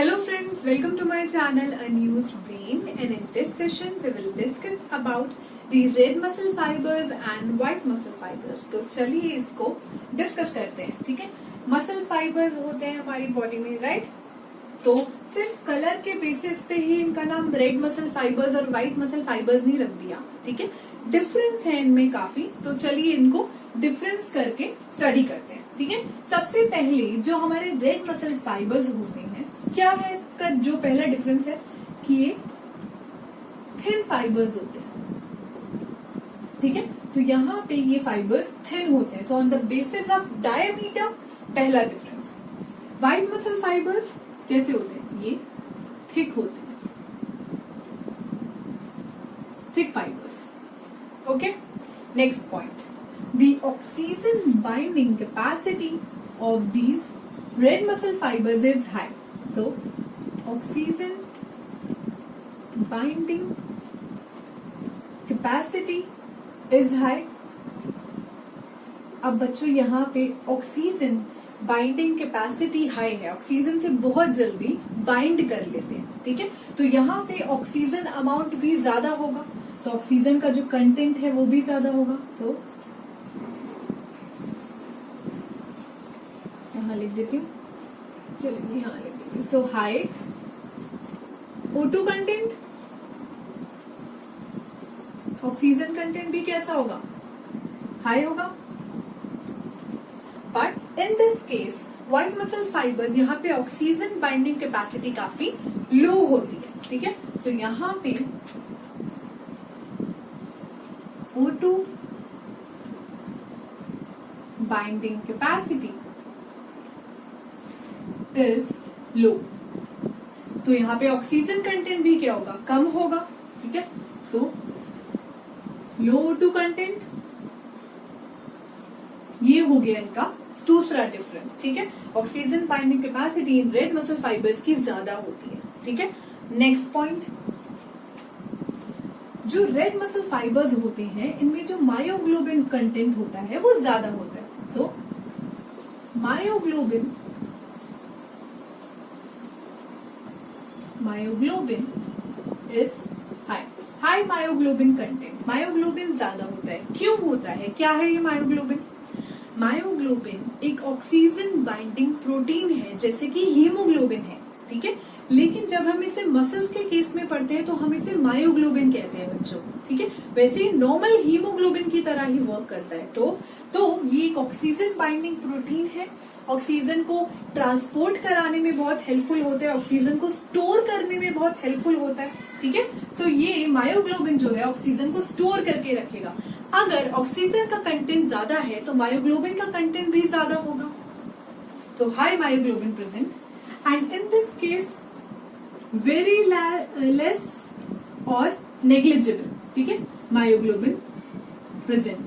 Hello friends, welcome to my channel Unused Brain, and in this session we will discuss about the red muscle fibers and white muscle fibers. तो चलिए इसको discuss करते हैं. ठीक है, muscle fibres होते हैं हमारी बॉडी में, राइट? तो सिर्फ कलर के बेसिस पे ही इनका नाम रेड मसल फाइबर्स और व्हाइट मसल फाइबर्स नहीं रख दिया. ठीक है, डिफरेंस है इनमें काफी. तो चलिए इनको डिफरेंस करके स्टडी करते हैं. ठीक है, सबसे पहले जो हमारे रेड मसल फाइबर्स होते हैं, क्या है इसका जो पहला डिफरेंस है कि ये थिन फाइबर्स होते हैं. ठीक है, तो यहाँ पे ये फाइबर्स थिन होते हैं. So on the basis of diameter, पहला डिफरेंस. व्हाइट मसल फाइबर्स कैसे होते हैं? ये थिक होते हैं, thick fibres. Okay, next point. The oxygen binding capacity of these red muscle fibers is high. So, oxygen binding capacity is high. अब बच्चों यहाँ पे ऑक्सीजन बाइंडिंग कैपेसिटी हाई है, ऑक्सीजन से बहुत जल्दी बाइंड कर लेते हैं. ठीक है, तो यहाँ पे ऑक्सीजन अमाउंट भी ज्यादा होगा, तो ऑक्सीजन का जो कंटेंट है वो भी ज्यादा होगा. तो यहाँ लिख देती हूँ, चलिए यहाँ लिख देती हूँ. So high O2 content, oxygen content भी कैसा होगा? हाई होगा. But in this case white muscle fibre, यहाँ पे ऑक्सीजन बाइंडिंग कैपेसिटी काफी लो होती है. ठीक है, तो यहाँ पे O2 binding capacity is low. तो यहाँ पे ऑक्सीजन कंटेंट भी क्या होगा? कम होगा. ठीक है, सो लो O2 कंटेंट, ये हो गया इनका दूसरा डिफरेंस. ठीक है, oxygen binding capacity in red muscle fibres की ज्यादा होती है. ठीक है, नेक्स्ट पॉइंट. जो रेड मसल फाइबर्स होते हैं इनमें जो मायोग्लोबिन कंटेंट होता है वो ज्यादा होता है. So myoglobin is high myoglobin content. Myoglobin ज्यादा होता है. क्यों होता है? क्या है ये मायोग्लोबिन? मायोग्लोबिन एक ऑक्सीजन बाइंडिंग प्रोटीन है, जैसे कि हीमोग्लोबिन है. ठीक है, लेकिन जब हम इसे मसल्स के केस में पढ़ते हैं तो हम इसे मायोग्लोबिन कहते हैं बच्चों. ठीक है, वैसे ही नॉर्मल हीमोग्लोबिन की तरह ही वर्क करता है. तो ये एक ऑक्सीजन बाइंडिंग प्रोटीन है. ऑक्सीजन को ट्रांसपोर्ट कराने में बहुत हेल्पफुल होता है, ऑक्सीजन को स्टोर करने में बहुत हेल्पफुल होता है. ठीक है, तो ये मायोग्लोबिन जो है ऑक्सीजन को स्टोर करके रखेगा. अगर ऑक्सीजन का कंटेंट ज्यादा है तो मायोग्लोबिन का कंटेंट भी ज्यादा होगा. तो high myoglobin present, and in this case very less और नेग्लिजिबल. ठीक है, मायोग्लोबिन प्रेजेंट.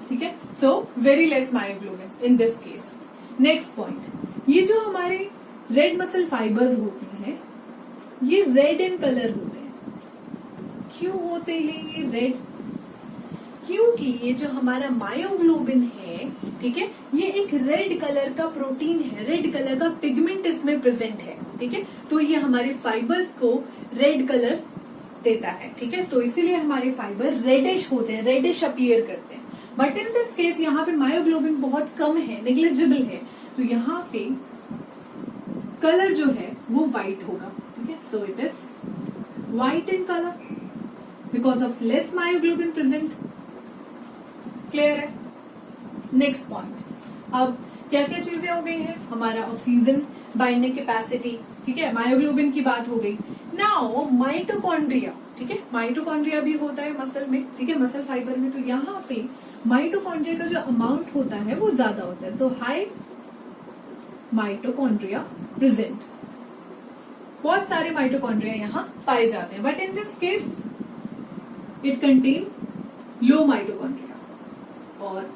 ठीक है, so very less myoglobin in this case. Next point. ये जो हमारे रेड मसल फाइबर्स होते हैं ये रेड इन कलर होते हैं. क्यों होते हैं ये रेड? क्योंकि ये जो हमारा मायोग्लोबिन है, ठीक है, ये एक रेड कलर का प्रोटीन है, रेड कलर का पिगमेंट इसमें प्रेजेंट है. ठीक है, तो ये हमारे फाइबर्स को रेड कलर देता है. ठीक है, तो इसीलिए हमारे फाइबर रेडिश होते हैं, रेडिश अपीयर करते हैं. बट इन दिस केस यहाँ पे मायोग्लोबिन बहुत कम है, नेग्लिजिबल है, तो यहाँ पे कलर जो है वो व्हाइट होगा. ठीक है, so it is white in colour because of less myoglobin present. Clear है? Next point. अब क्या क्या चीजें हो गई है? हमारा ऑक्सीजन बाइंडिंग कैपेसिटी, ठीक है, मायोग्लोबिन की बात हो गई. Now mitochondria. ठीक है, माइटोकॉन्ड्रिया भी होता है मसल में. ठीक है, मसल फाइबर में. तो यहाँ पे माइटोकॉन्ड्रिया का जो अमाउंट होता है वो ज्यादा होता है. सो हाई माइटोकॉन्ड्रिया प्रेजेंट. बहुत सारे माइटोकॉन्ड्रिया यहाँ पाए जाते हैं. But in this case it contain low mitochondria और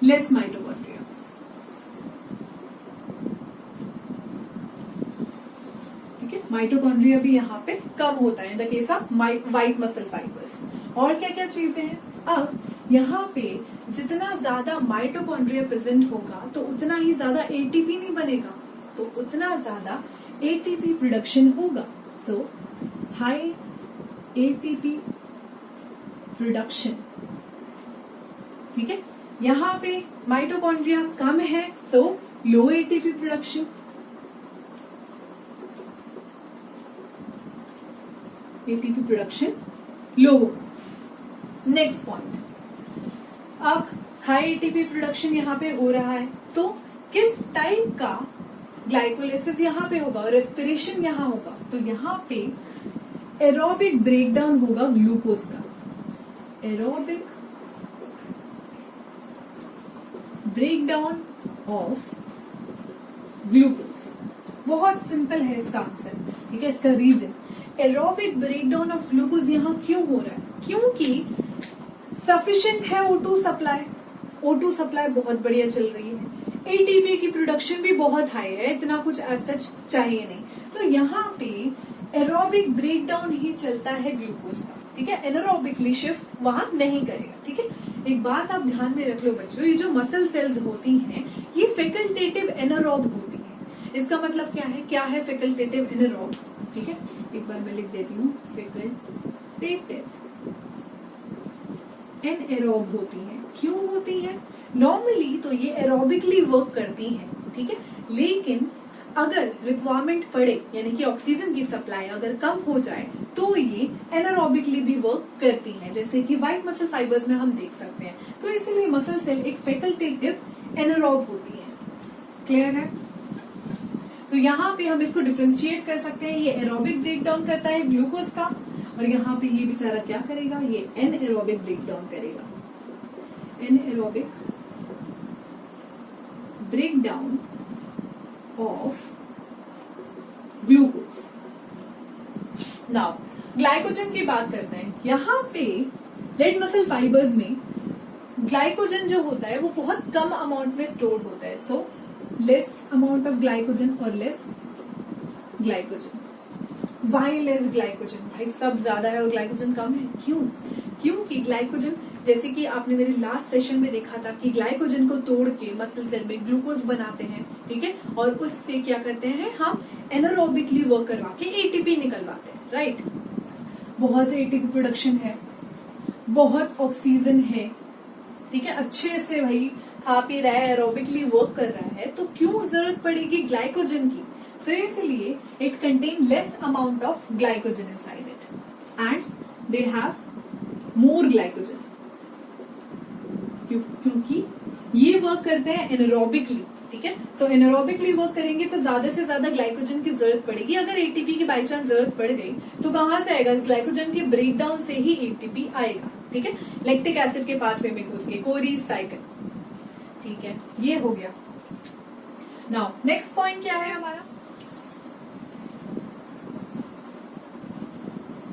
लेस माइटोकॉन्ड्रिया. ठीक है, माइटोकॉन्ड्रिया भी यहाँ पे कम होता है in the case of white muscle fibres. और क्या क्या चीजें हैं? अब यहाँ पे जितना ज्यादा माइटोकॉन्ड्रिया प्रेजेंट होगा तो उतना ही ज्यादा एटीपी नहीं बनेगा, तो उतना ज्यादा एटीपी प्रोडक्शन होगा। सो हाई एटीपी प्रोडक्शन, ठीक है। यहाँ पे माइटोकॉन्ड्रिया कम है, सो लो एटीपी प्रोडक्शन। एटीपी प्रोडक्शन लो होगा। नेक्स्ट पॉइंट, अब हाई एटीपी प्रोडक्शन यहाँ पे हो रहा है, तो किस टाइप का ग्लाइकोलिसिस यहाँ पे होगा और रेस्पिरेशन यहाँ होगा, तो यहाँ पे एरोबिक ब्रेकडाउन होगा ग्लूकोज का। Aerobic breakdown of glucose. बहुत सिंपल है इसका आंसर, ठीक है। इसका reason, aerobic breakdown of glucose यहाँ क्यों हो रहा है, क्योंकि सफिशिएंट है O2 सप्लाई। O2 सप्लाई बहुत बढ़िया चल रही है, एटीपी की प्रोडक्शन भी बहुत हाई है, इतना कुछ सच चाहिए नहीं, तो यहाँ पे एरोबिक ब्रेकडाउन ही चलता है ग्लूकोज का, ठीक है। एनारोबिकली शिफ्ट वहां नहीं करेगा, ठीक है। एक बात आप ध्यान में रख लो बच्चों, ये जो मसल सेल्स होती हैं ये फैकल्टेटिव एनारोब होती है। इसका मतलब क्या है फैकल्टेटिव एनारोब, ठीक है। एक बार मैं लिख देती हूँ, फैकल्टेटिव एनारोब होती है। क्यों होती है? नॉर्मली तो ये एरोबिकली वर्क करती है, ठीक है, लेकिन अगर रिक्वायरमेंट पड़े यानी कि ऑक्सीजन की सप्लाई अगर कम हो जाए तो ये एनारोबिकली भी वर्क करती हैं, जैसे कि व्हाइट मसल फाइबर्स में हम देख सकते हैं। तो इसलिए मसल सेल एक फैकल्टेटिव एनारोब होती है। क्लियर है? तो यहाँ पे हम इसको डिफ्रेंशिएट कर सकते हैं, ये एरोबिक ब्रेकडाउन करता है ग्लूकोज का, और यहाँ पे ये बेचारा क्या करेगा, ये एनएरोबिक ब्रेकडाउन करेगा। Anaerobic breakdown of glucose. Now glycogen की बात करते हैं। यहाँ पे रेड मसल फाइबर्स में ग्लाइकोजन जो होता है वो बहुत कम अमाउंट में स्टोर्ड होता है, so less amount of glycogen और less glycogen. Why less glycogen? भाई सब ज्यादा है और ग्लाइकोजन कम है, क्यों? क्योंकि ग्लाइकोजन, जैसे कि आपने मेरे लास्ट सेशन में देखा था कि ग्लाइकोजन को तोड़ के मसल सेल में ग्लूकोज बनाते हैं, ठीक है, और उससे क्या करते हैं हम एनारोबिकली वर्क करवा के एटीपी निकलवाते हैं, राइट। बहुत एटीपी प्रोडक्शन है, बहुत ऑक्सीजन है, ठीक है, अच्छे से भाई खा पी रहा है, एरोबिकली वर्क कर रहा है, तो क्यों जरूरत पड़ेगी ग्लाइकोजन की? सो इसलिए it contain less amount of glycogen inside it and they have more glycogen, क्योंकि ये वर्क करते हैं एनारोबिकली, ठीक है। तो एनारोबिकली वर्क करेंगे तो ज्यादा से ज्यादा ग्लाइकोजन की जरूरत पड़ेगी। अगर एटीपी की बाई चांस जरूरत पड़ गई तो कहां से आएगा? इस ग्लाइकोजन के ब्रेकडाउन से ही एटीपी आएगा, ठीक है, लैक्टिक एसिड के पाथवे में घुस के, कोरीज साइकिल, ठीक है। ये हो गया। नाउ नेक्स्ट पॉइंट क्या है हमारा?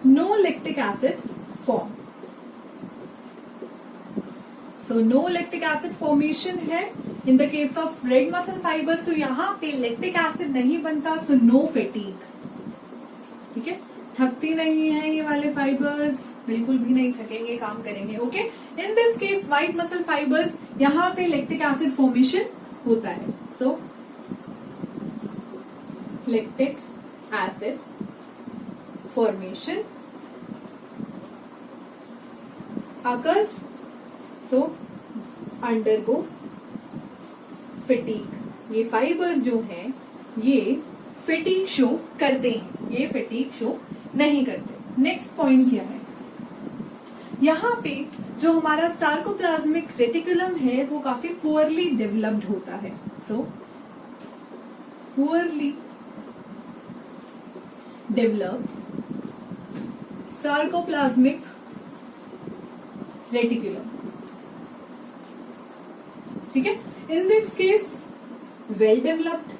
No lactic acid form. So no lactic acid formation है in the case of red muscle fibres. तो यहाँ पे लैक्टिक एसिड नहीं बनता, सो नो फैटीग, ठीक है। थकती नहीं है ये वाले फाइबर्स, बिल्कुल भी नहीं थकेंगे, काम करेंगे, okay. In this case white muscle fibres, यहाँ पे लैक्टिक एसिड फॉर्मेशन होता है। सो lactic acid formation occurs, so undergo fatigue। ये फाइबर्स जो हैं ये fatigue शो करते हैं, ये fatigue शो नहीं करते। नेक्स्ट पॉइंट क्या है? यहाँ पे जो हमारा सार्कोप्लाज्मिक रेटिकुलम है वो काफी पुअरली डेवलप्ड होता है। सो पुअरली डेवलप्ड सार्कोप्लाज्मिक रेटिकुलम, ठीक है। इन this case well developed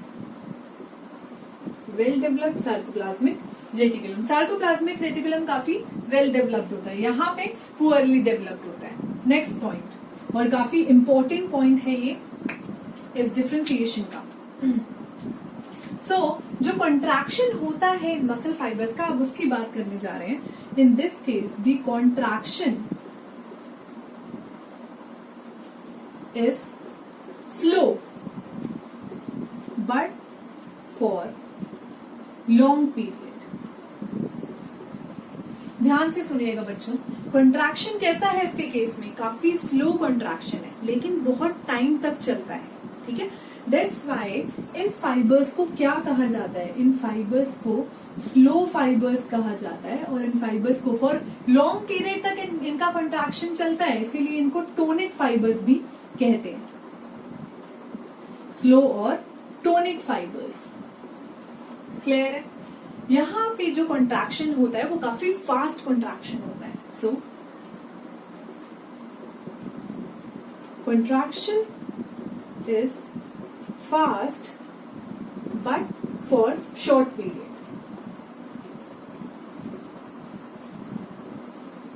sarcoplasmic reticulum. Sarcoplasmic reticulum काफी वेल डेवलप्ड होता है, यहाँ पे पुअरली डेवलप्ड होता है। नेक्स्ट पॉइंट, और काफी इंपॉर्टेंट पॉइंट है ये इस डिफ्रेंसिएशन का। सो जो कॉन्ट्रैक्शन होता है मसल फाइबर्स का, अब उसकी बात करने जा रहे हैं। इन this case the contraction is slow but for long period. ध्यान से सुनिएगा बच्चों, कंट्रैक्शन कैसा है इसके केस में, काफी स्लो कंट्रैक्शन है लेकिन बहुत टाइम तक चलता है, ठीक है। दैट्स वाई इन फाइबर्स को क्या कहा जाता है, इन फाइबर्स को स्लो फाइबर्स कहा जाता है और इन फाइबर्स को फॉर लॉन्ग पीरियड तक इनका कंट्रैक्शन चलता है, इसीलिए इनको टोनिक फाइबर्स भी कहते हैं, स्लो और टोनिक फाइबर्स। क्लियर है। यहां पे जो कंट्रैक्शन होता है वो काफी फास्ट कंट्रैक्शन होता है। So contraction is fast but for short period,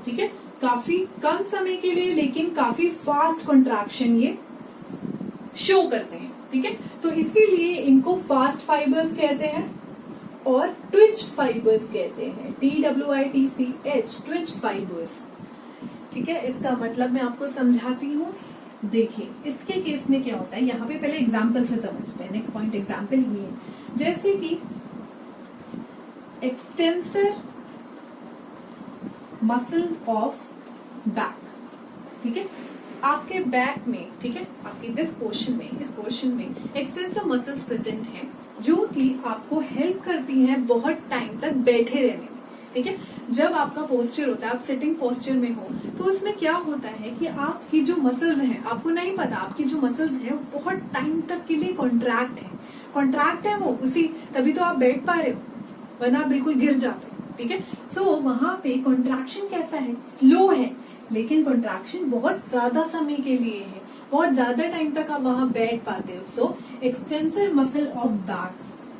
ठीक है, काफी कम समय के लिए लेकिन काफी फास्ट कंट्रैक्शन ये शो करते हैं, ठीक है। तो इसीलिए इनको फास्ट फाइबर्स कहते हैं और ट्विच फाइबर्स कहते हैं, TWITCH, ट्विच फाइबर्स, ठीक है। इसका मतलब मैं आपको समझाती हूँ। देखिए इसके केस में क्या होता है, यहाँ पे पहले एग्जाम्पल से समझते हैं। नेक्स्ट पॉइंट एग्जाम्पल ही है, जैसे कि एक्सटेंसर मसल ऑफ बैक, ठीक है, आपके बैक में, ठीक है, आपकी इस पोर्शन में एक्सटेंसर मसल्स प्रेजेंट हैं जो कि आपको हेल्प करती हैं बहुत टाइम तक बैठे रहने में, ठीक है। जब आपका पोस्चर होता है, आप सिटिंग पोस्चर में हो, तो उसमें क्या होता है कि आपकी जो मसल्स हैं, आपको नहीं पता आपकी जो मसल्स हैं वो बहुत टाइम तक के लिए कॉन्ट्रैक्ट है वो, उसी तभी तो आप बैठ पा रहे हो, वरना आप बिल्कुल गिर जाते हो, ठीक है। सो वहां पे कॉन्ट्रैक्शन कैसा है, स्लो है लेकिन कॉन्ट्रैक्शन बहुत ज्यादा समय के लिए है, बहुत ज्यादा टाइम तक आप वहां बैठ पाते हो। सो एक्सटेंसर मसल ऑफ बैक,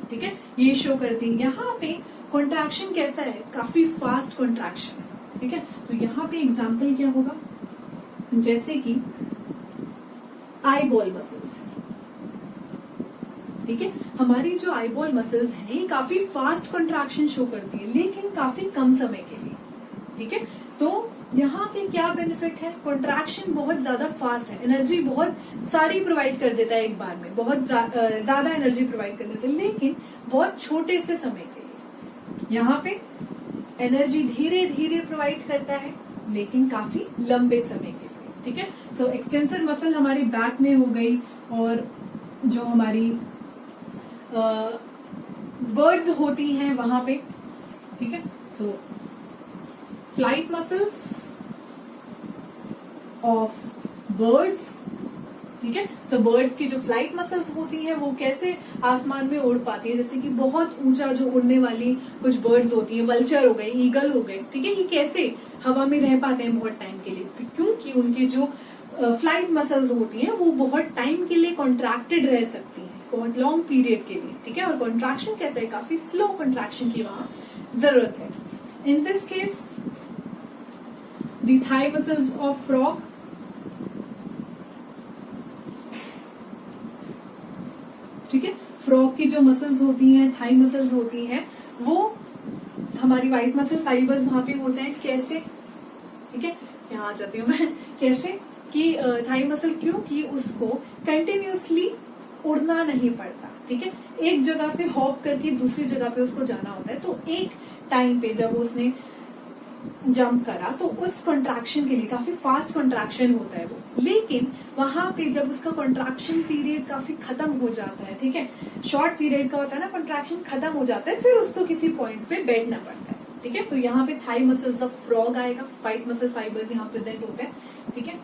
ठीक है, ये शो करती है। यहाँ पे कॉन्ट्रैक्शन कैसा है, काफी फास्ट कॉन्ट्रैक्शन है, ठीक है। तो यहाँ पे एग्जाम्पल क्या होगा, जैसे कि आईबॉल मसल्स, ठीक है, हमारी जो आईबॉल मसल्स हैं ये काफी फास्ट कॉन्ट्रैक्शन शो करती है लेकिन काफी कम समय के लिए, ठीक है। तो यहाँ पे क्या बेनिफिट है, कॉन्ट्रैक्शन बहुत ज्यादा फास्ट है, एनर्जी बहुत सारी प्रोवाइड कर देता है एक बार में, बहुत ज्यादा एनर्जी प्रोवाइड कर देता है लेकिन बहुत छोटे से समय के लिए। यहाँ पे एनर्जी धीरे धीरे प्रोवाइड करता है लेकिन काफी लंबे समय के लिए, ठीक है। तो एक्सटेंसर मसल हमारी बैक में हो गई और जो हमारी बर्ड्स होती हैं वहां पे, ठीक है। सो फ्लाइट मसल्स ऑफ बर्ड्स, ठीक है। सो बर्ड्स की जो फ्लाइट मसल्स होती हैं वो कैसे आसमान में उड़ पाती है, जैसे कि बहुत ऊंचा जो उड़ने वाली कुछ बर्ड्स होती हैं, वल्चर हो गए, ईगल हो गए, ठीक है, ये कैसे हवा में रह पाते हैं बहुत टाइम के लिए, क्योंकि उनकी जो फ्लाइट मसल्स होती हैं वो बहुत टाइम के लिए कॉन्ट्रैक्टेड रह सकती हैं, बहुत लॉन्ग पीरियड के लिए, ठीक है। और कॉन्ट्रैक्शन कैसे है, काफी स्लो कॉन्ट्रैक्शन की वहां जरूरत है। इन this case the thigh muscles of frog, ठीक है, फ्रॉग की जो मसल्स होती हैं, थाई मसल्स होती हैं, वो हमारी व्हाइट मसल फाइबर्स वहां पे होते हैं। कैसे, ठीक है, यहाँ आ जाती हूँ मैं, कैसे कि थाई मसल, क्योंकि उसको कंटिन्यूसली उड़ना नहीं पड़ता, ठीक है, एक जगह से हॉप करके दूसरी जगह पे उसको जाना होता है। तो एक टाइम पे जब उसने जंप करा तो उस कॉन्ट्रैक्शन के लिए काफी फास्ट कॉन्ट्रैक्शन होता है वो, लेकिन वहां पे जब उसका कॉन्ट्रैक्शन पीरियड काफी खत्म हो जाता है, ठीक है, शॉर्ट पीरियड का होता है ना, कॉन्ट्रैक्शन खत्म हो जाता है, फिर उसको किसी पॉइंट पे बैठना पड़ता है, ठीक है। तो यहाँ पे थाई मसल्स ऑफ फ्रॉग आएगा, व्हाइट मसल फाइबर्स यहाँ प्रेजेंट होते हैं, ठीक है।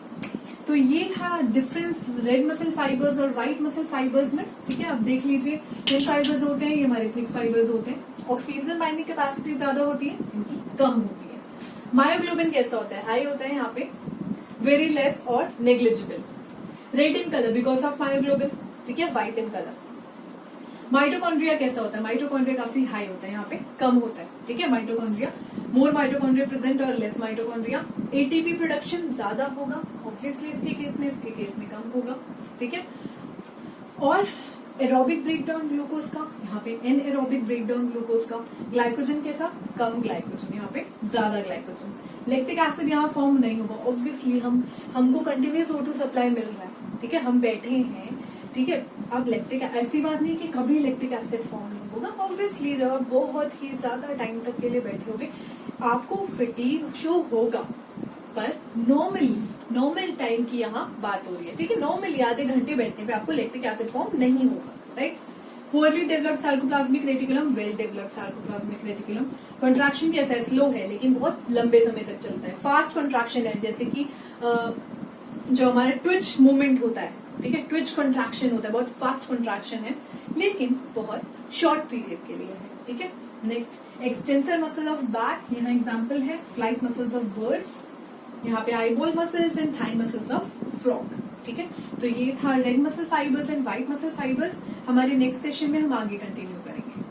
तो ये था डिफरेंस रेड मसल फाइबर्स और व्हाइट मसल फाइबर्स में, ठीक है। अब देख लीजिए, थिन फाइबर्स होते हैं, ये हमारे थिक फाइबर्स होते हैं, ऑक्सीजन बाइंडिंग कैपेसिटी ज्यादा होती है, इनकी कम होती है। मायोग्लोबिन कैसा होता है, हाई होता है यहाँ पे, वेरी लेस और negligible, red in colour because of myoglobin, ठीक है, व्हाइट इन कलर। माइटोकॉन्ड्रिया कैसा होता है, माइटोकॉन्ड्रिया काफी हाई होता है, यहाँ पे कम होता है, ठीक है। माइटोकॉन्ड्रिया, मोर माइटोकॉन्ड्रिया प्रेजेंट और लेस माइटोकॉन्ड्रिया। एटीपी प्रोडक्शन ज्यादा होगा ऑब्वियसली इसके केस में कम होगा, ठीक है। और एरोबिक ब्रेकडाउन ग्लूकोज का, यहाँ पे एन एरोबिक ब्रेकडाउन ग्लूकोज का। ग्लाइकोजन कैसा, कम ग्लाइकोजन, यहाँ पे ज्यादा ग्लाइकोजन। लैक्टिक एसिड यहाँ फॉर्म नहीं होगा ऑब्वियसली, हमको कंटिन्यूस O2 सप्लाई मिल रहा है, ठीक है, हम बैठे हैं, ठीक है, अब लैक्टिक, ऐसी बात नहीं कि कभी लैक्टिक एसिड फॉर्म नहीं होगा, ऑब्वियसली जब आप बहुत ही ज्यादा टाइम तक के लिए बैठे होगे आपको फटीग शो होगा, पर नॉर्मल टाइम की यहाँ बात हो रही है, ठीक है, नॉर्मली आधे घंटे बैठने पे आपको लैक्टिक एसिड फॉर्म नहीं होगा, right. Poorly developed sarcoplasmic reticulum, well developed sarcoplasmic reticulum, contraction कैसा है, स्लो है लेकिन बहुत लंबे समय तक चलता है, फास्ट कंट्रैक्शन है, जैसे कि जो हमारा ट्विच मूवमेंट होता है, ठीक है, ट्विच कंट्रैक्शन होता है, बहुत फास्ट कंट्रैक्शन है लेकिन बहुत शॉर्ट पीरियड के लिए है, ठीक है। Next, extensor muscle of back, यहाँ एग्जांपल है फ्लाइट मसल्स ऑफ बर्ड्स, यहाँ पे eyeball muscles and thigh muscles of frog, ठीक है। तो ये था red muscle fibres and white muscle fibres. हमारे नेक्स्ट सेशन में हम आगे कंटिन्यू करेंगे।